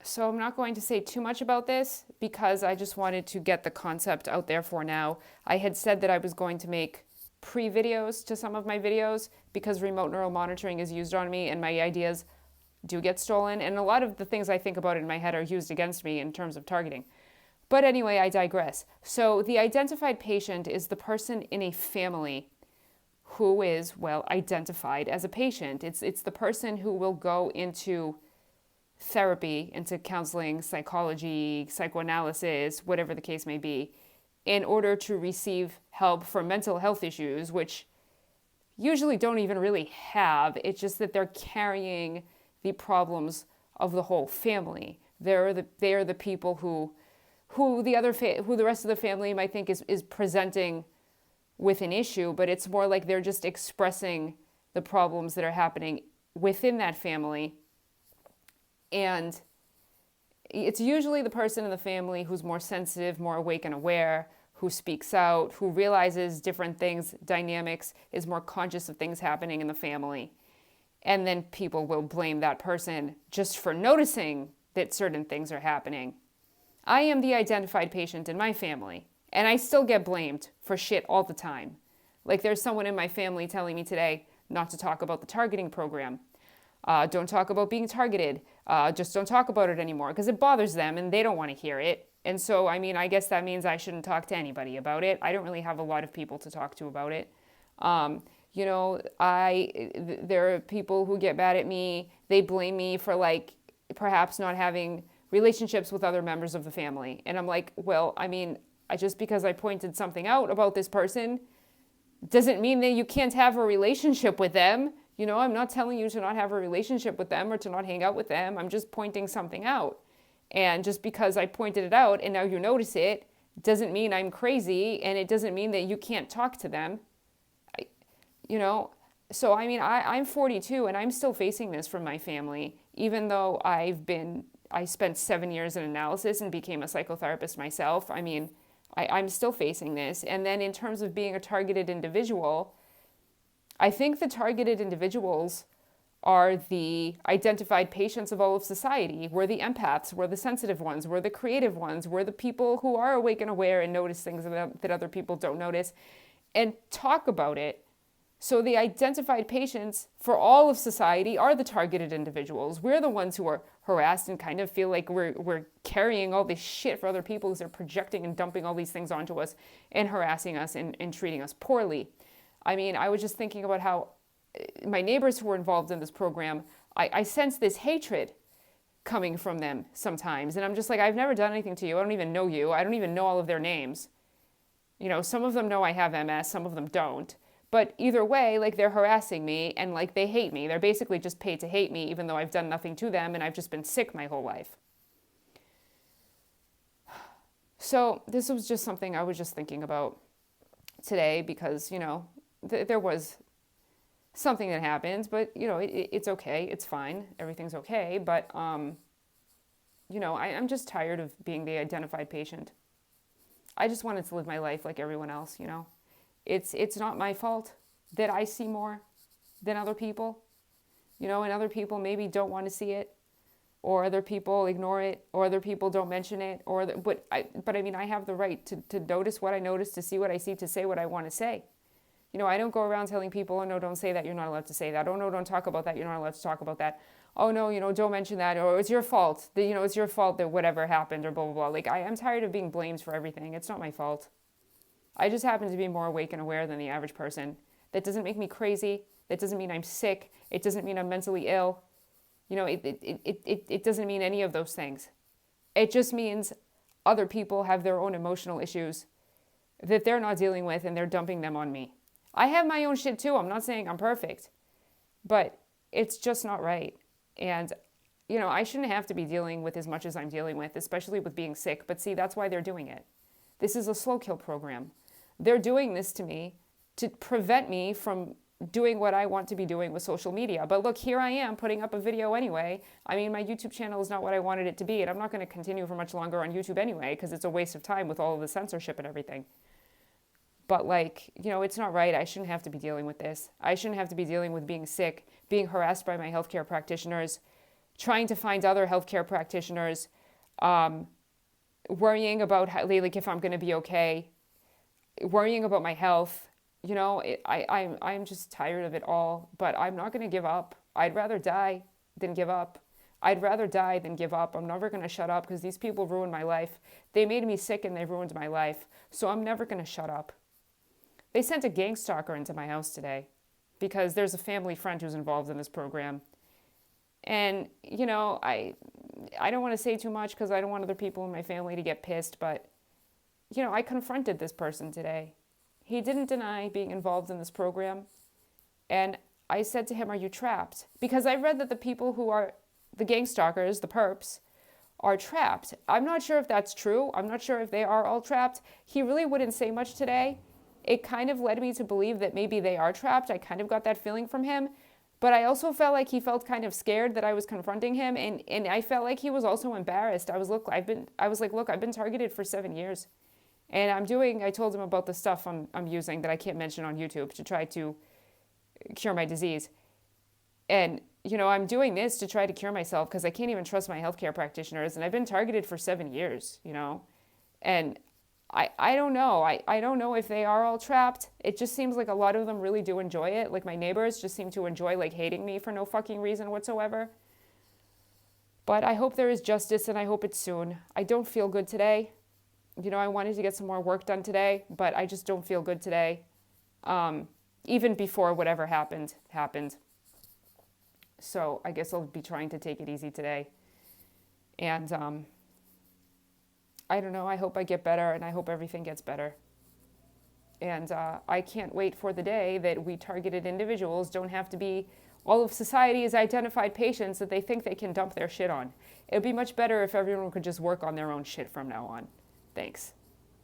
So I'm not going to say too much about this because I just wanted to get the concept out there for now. I had said that I was going to make pre-videos to some of my videos because remote neural monitoring is used on me and my ideas do get stolen. And a lot of the things I think about in my head are used against me in terms of targeting. But anyway, I digress. So the identified patient is the person in a family who is, well, identified as a patient. It's the person who will go into therapy, into counseling, psychology, psychoanalysis, whatever the case may be, in order to receive help for mental health issues, which usually don't even really have. It's just that they're carrying the problems of the whole family. They are the people who the rest of the family might think is presenting with an issue, but it's more like they're just expressing the problems that are happening within that family. And it's usually the person in the family who's more sensitive, more awake and aware, who speaks out, who realizes different things, dynamics, is more conscious of things happening in the family. And then people will blame that person just for noticing that certain things are happening. I am the identified patient in my family, and I still get blamed for shit all the time. Like there's someone in my family telling me today not to talk about the targeting program. Don't talk about being targeted. Just don't talk about it anymore because it bothers them and they don't want to hear it. And so, I mean, I guess that means I shouldn't talk to anybody about it. I don't really have a lot of people to talk to about it. There are people who get mad at me. They blame me for like perhaps not having relationships with other members of the family. And I'm like, well, I mean, just because I pointed something out about this person doesn't mean that you can't have a relationship with them. You know, I'm not telling you to not have a relationship with them or to not hang out with them. I'm just pointing something out. And just because I pointed it out and now you notice it doesn't mean I'm crazy, and it doesn't mean that you can't talk to them. So I mean, I'm 42 and I'm still facing this from my family, even though I spent 7 years in analysis and became a psychotherapist myself. I mean, I'm still facing this. And then in terms of being a targeted individual, I think the targeted individuals are the identified patients of all of society. We're the empaths, we're the sensitive ones, we're the creative ones, we're the people who are awake and aware and notice things that other people don't notice and talk about it. So the identified patients for all of society are the targeted individuals. We're the ones who are harassed and kind of feel like we're carrying all this shit for other people because they're projecting and dumping all these things onto us and harassing us and treating us poorly. I mean, I was just thinking about how my neighbors who were involved in this program, I sense this hatred coming from them sometimes. And I'm just like, I've never done anything to you. I don't even know you. I don't even know all of their names. You know, some of them know I have MS, some of them don't. But either way, like they're harassing me and like they hate me. They're basically just paid to hate me, even though I've done nothing to them and I've just been sick my whole life. So this was just something I was just thinking about today because, there was something that happened, but, it's okay. It's fine. Everything's okay. But, I'm just tired of being the identified patient. I just wanted to live my life like everyone else, It's not my fault that I see more than other people, and other people maybe don't want to see it, or other people ignore it, or other people don't mention it, but I mean, I have the right to notice what I notice, to see what I see, to say what I want to say. I don't go around telling people, oh no, don't say that, you're not allowed to say that. Oh no, don't talk about that, you're not allowed to talk about that. Oh no, don't mention that, or it's your fault, it's your fault that whatever happened, or blah, blah, blah. Like, I'm tired of being blamed for everything. It's not my fault. I just happen to be more awake and aware than the average person. That doesn't make me crazy. That doesn't mean I'm sick. It doesn't mean I'm mentally ill. It doesn't mean any of those things. It just means other people have their own emotional issues that they're not dealing with and they're dumping them on me. I have my own shit too. I'm not saying I'm perfect, but it's just not right. And, I shouldn't have to be dealing with as much as I'm dealing with, especially with being sick. But see, that's why they're doing it. This is a slow kill program. They're doing this to me to prevent me from doing what I want to be doing with social media. But look, here I am putting up a video anyway. I mean, my YouTube channel is not what I wanted it to be, and I'm not going to continue for much longer on YouTube anyway because it's a waste of time with all of the censorship and everything. But it's not right. I shouldn't have to be dealing with this. I shouldn't have to be dealing with being sick, being harassed by my healthcare practitioners, trying to find other healthcare practitioners, worrying about how, like if I'm going to be okay, worrying about my health. You know, I'm just tired of it all, but I'm not going to give up. I'd rather die than give up. I'd rather die than give up. I'm never going to shut up because these people ruined my life. They made me sick and they ruined my life. So I'm never going to shut up. They sent a gang stalker into my house today because there's a family friend who's involved in this program. And, you know, I don't want to say too much because I don't want other people in my family to get pissed, but, you know, I confronted this person today. He didn't deny being involved in this program. And I said to him, are you trapped? Because I read that the people who are the gang stalkers, the perps, are trapped. I'm not sure if that's true. I'm not sure if they are all trapped. He really wouldn't say much today. It kind of led me to believe that maybe they are trapped. I kind of got that feeling from him. But I also felt like he felt kind of scared that I was confronting him. And I felt like he was also embarrassed. I was like, look, I've been targeted for 7 years. And I told him about the stuff I'm using that I can't mention on YouTube to try to cure my disease. And, you know, I'm doing this to try to cure myself because I can't even trust my healthcare practitioners. And I've been targeted for 7 years, you know. And I don't know. I don't know if they are all trapped. It just seems like a lot of them really do enjoy it. Like my neighbors just seem to enjoy like hating me for no fucking reason whatsoever. But I hope there is justice and I hope it's soon. I don't feel good today. You know, I wanted to get some more work done today, but I just don't feel good today. Even before whatever happened. So I guess I'll be trying to take it easy today. And I don't know, I hope I get better and I hope everything gets better. And I can't wait for the day that we targeted individuals don't have to be all of society's identified patients that they think they can dump their shit on. It would be much better if everyone could just work on their own shit from now on. Thanks.